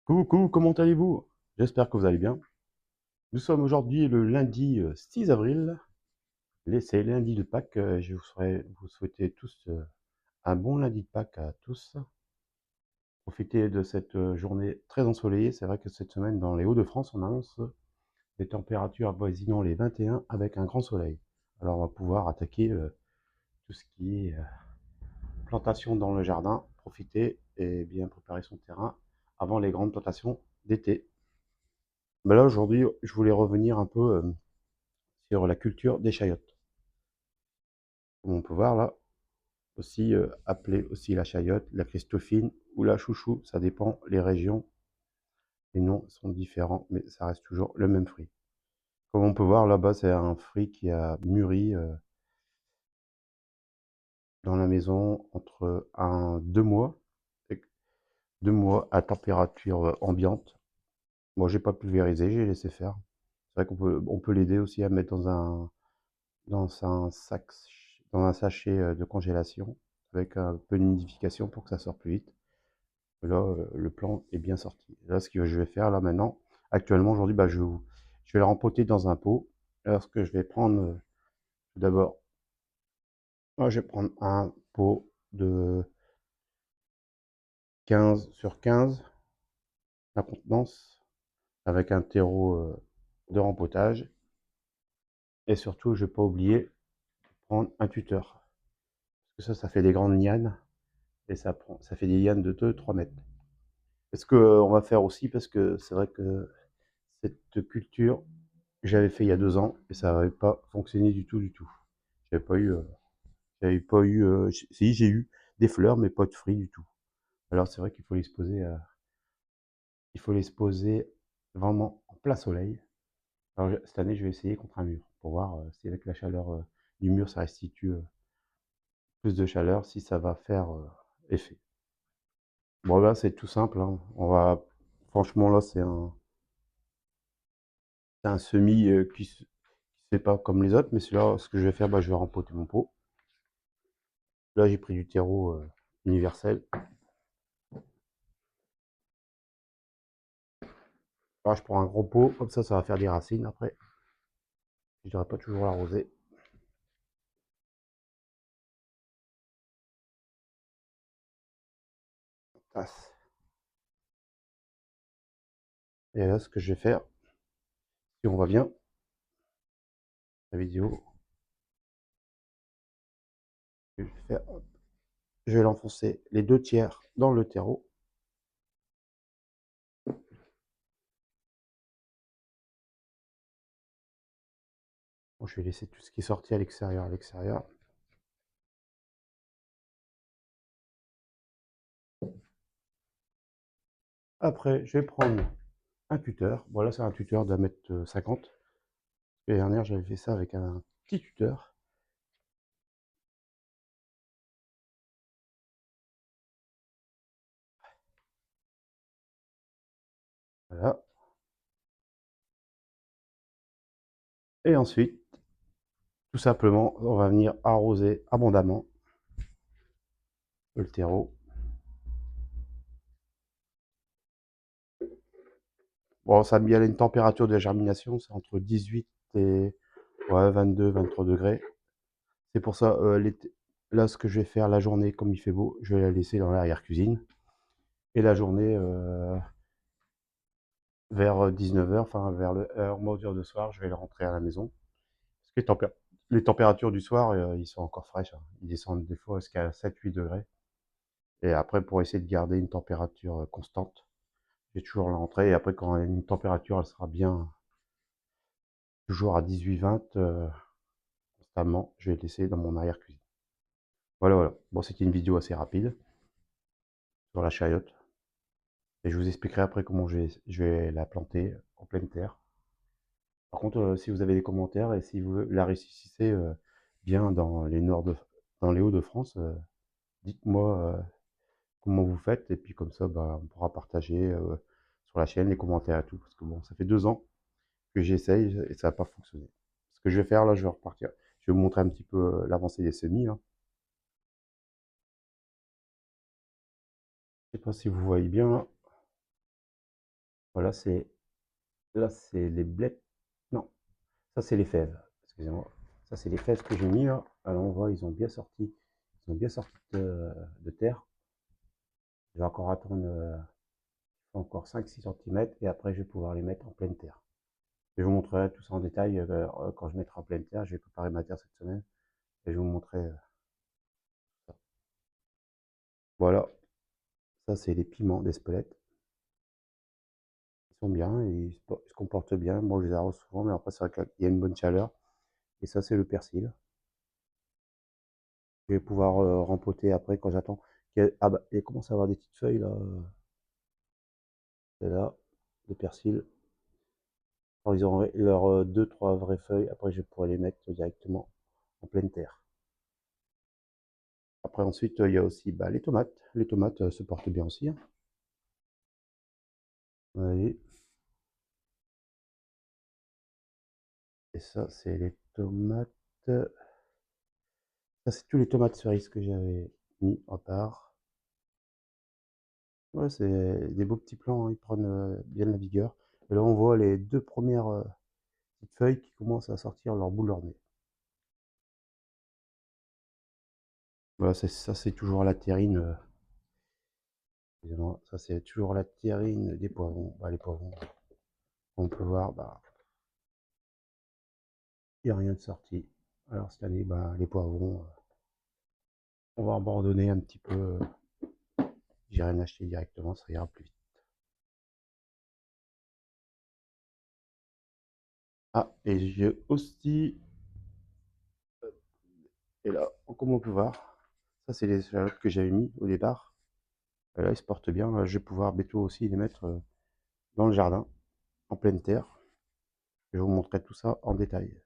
Coucou, comment allez-vous? J'espère que vous allez bien. Nous sommes aujourd'hui le lundi 6 avril. C'est lundi de Pâques. Je vous souhaiter tous un bon lundi de Pâques à tous. Profitez de cette journée très ensoleillée. C'est vrai que cette semaine, dans les Hauts-de-France, on annonce des températures avoisinant les 21 avec un grand soleil. Alors, on va pouvoir attaquer tout ce qui est plantation dans le jardin. Profiter et bien préparer son terrain avant les grandes plantations d'été. Mais là, aujourd'hui, je voulais revenir un peu sur la culture des chayotes. Comme on peut voir là, aussi appelée aussi la chayotte, la Christophine ou la chouchou, ça dépend les régions. Les noms sont différents, mais ça reste toujours le même fruit. Comme on peut voir là-bas, c'est un fruit qui a mûri dans la maison entre 2 mois, 2 mois à température ambiante. Moi, j'ai pas pulvérisé, j'ai laissé faire. C'est vrai qu'on peut l'aider aussi à mettre dans un sac, dans un sachet de congélation avec un peu d'humidification pour que ça sorte plus vite. Là, le plan est bien sorti. Là, ce que je vais faire là maintenant, actuellement aujourd'hui, bah, je vais le rempoter dans un pot. Alors, ce que je vais prendre, tout d'abord, moi, je vais prendre un pot de 15 sur 15, la contenance, avec un terreau de rempotage. Et surtout, je ne vais pas oublier de prendre un tuteur. Parce que ça fait des grandes lianes. Et ça fait des lianes de 2-3 mètres. Et ce qu'on va faire aussi, parce que c'est vrai que cette culture, j'avais fait il y a 2 ans et ça n'avait pas fonctionné du tout, du tout. J'avais pas eu, si j'ai eu des fleurs, mais pas de fruits du tout. Alors c'est vrai qu'il faut il faut les poser vraiment en plein soleil. Alors cette année, je vais essayer contre un mur pour voir si avec la chaleur du mur, ça restitue plus de chaleur, si ça va faire effet. Bon là, c'est tout simple, hein. Franchement là, c'est un semis qui se fait pas comme les autres, mais celui-là, ce que je vais faire, bah, je vais rempoter mon pot. Là, j'ai pris du terreau universel. Là, je prends un gros pot, comme ça va faire des racines après. Je ne devrais pas toujours l'arroser. Tasse. Et là, ce que je vais faire, si on voit bien la vidéo, je vais faire, je vais l'enfoncer les 2 tiers dans le terreau. Bon, je vais laisser tout ce qui est sorti à l'extérieur, à l'extérieur. Après, je vais prendre un tuteur. Voilà, c'est un tuteur d'1,50 m. L'année dernière, j'avais fait ça avec un petit tuteur. Voilà. Et ensuite, tout simplement, on va venir arroser abondamment le terreau. Bon, ça a bien une température de germination, c'est entre 18 et ouais, 22, 23 degrés. C'est pour ça, là, ce que je vais faire la journée, comme il fait beau, je vais la laisser dans l'arrière-cuisine. Et la journée, vers 19 h, enfin vers heure modière de soir, je vais le rentrer à la maison. Parce que les températures du soir, ils sont encore fraîches, hein. Ils descendent des fois jusqu'à 7-8 degrés. Et après, pour essayer de garder une température constante, je vais toujours la rentrer. Et après, quand une température, elle sera bien, toujours à 18-20, constamment, je vais le laisser dans mon arrière-cuisine. Voilà, voilà. Bon, c'était une vidéo assez rapide sur la chayotte. Et je vous expliquerai après comment je vais la planter en pleine terre. Par contre, si vous avez des commentaires et si vous la réussissez bien dans les Hauts-de-France, dites-moi comment vous faites. Et puis comme ça, bah, on pourra partager sur la chaîne les commentaires et tout. Parce que bon, ça fait 2 ans que j'essaye et ça n'a pas fonctionné. Ce que je vais faire là, je vais repartir. Je vais vous montrer un petit peu l'avancée des semis, hein. Je sais pas si vous voyez bien. Voilà, là, c'est les blettes. Non, ça, c'est les fèves. Excusez-moi. Ça, c'est les fèves que j'ai mis là. Alors, on voit, ils ont bien sorti. Ils ont bien sorti de terre. Je vais encore attendre encore 5-6 cm et après, je vais pouvoir les mettre en pleine terre. Je vous montrerai tout ça en détail quand je mettrai en pleine terre. Je vais préparer ma terre cette semaine et je vous montrerai ça. Voilà, ça, c'est les piments d'Espelette. Ils sont bien, ils se comportent bien. Moi, je les arrose souvent, mais après, c'est vrai qu'il y a une bonne chaleur. Et ça, c'est le persil. Je vais pouvoir rempoter après quand j'attends. Ah bah, il commence à avoir des petites feuilles là. C'est là, de persil. Quand ils auront leurs 2-3 vraies feuilles, après je pourrai les mettre directement en pleine terre. Après ensuite, il y a aussi bah, les tomates. Les tomates se portent bien aussi, hein. Vous voyez. Et ça, c'est les tomates. Ça, c'est tous les tomates cerises que j'avais mis en part. Ouais, c'est des beaux petits plants, hein, ils prennent bien de la vigueur. Et là, on voit les deux premières petites feuilles qui commencent à sortir leur bout de leur nez. Voilà, ça, c'est toujours la terrine. Excusez-moi, ça, c'est toujours la terrine des poivrons. Bah, les poivrons, on peut voir, bah, il n'y a rien de sorti. Alors, cette année, bah, les poivrons, on va abandonner un petit peu. J'irai en acheter directement, ça ira plus vite. Ah, et j'ai aussi, et là, comme on peut voir, ça, c'est les échalotes que j'avais mis au départ. Et là, ils se portent bien. Là, je vais pouvoir bientôt aussi les mettre dans le jardin, en pleine terre. Je vous montrerai tout ça en détail.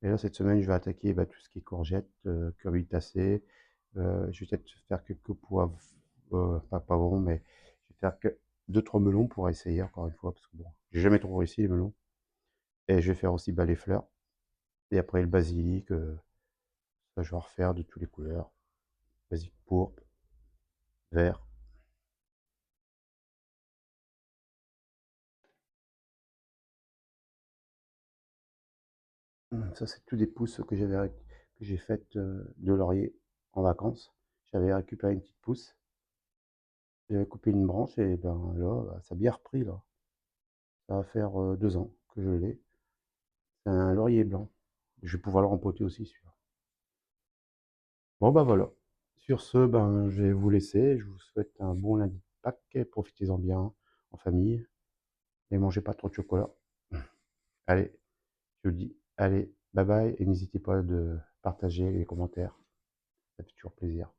Et là, cette semaine, je vais attaquer bah, tout ce qui est courgettes, curbitacées. Je vais peut-être faire quelques poivres, pas poivrons, mais je vais faire que 2-3 melons pour essayer encore une fois, parce que bon, j'ai jamais trop réussi les melons. Et je vais faire aussi bah, les fleurs. Et après le basilic, ça je vais en refaire de toutes les couleurs. Basilic pourpre, vert. Ça, c'est tous des pousses que j'ai faites de laurier en vacances. J'avais récupéré une petite pousse. J'avais coupé une branche et ben là, bah, ça a bien repris là. Ça va faire 2 ans que je l'ai. C'est un laurier blanc. Je vais pouvoir le rempoter aussi, celui-là. Bon, bah voilà. Sur ce, ben, je vais vous laisser. Je vous souhaite un bon lundi de Pâques. Profitez-en bien en famille. Ne mangez pas trop de chocolat. Allez, je vous dis, allez, bye bye. Et n'hésitez pas de partager les commentaires. Ça fait toujours plaisir.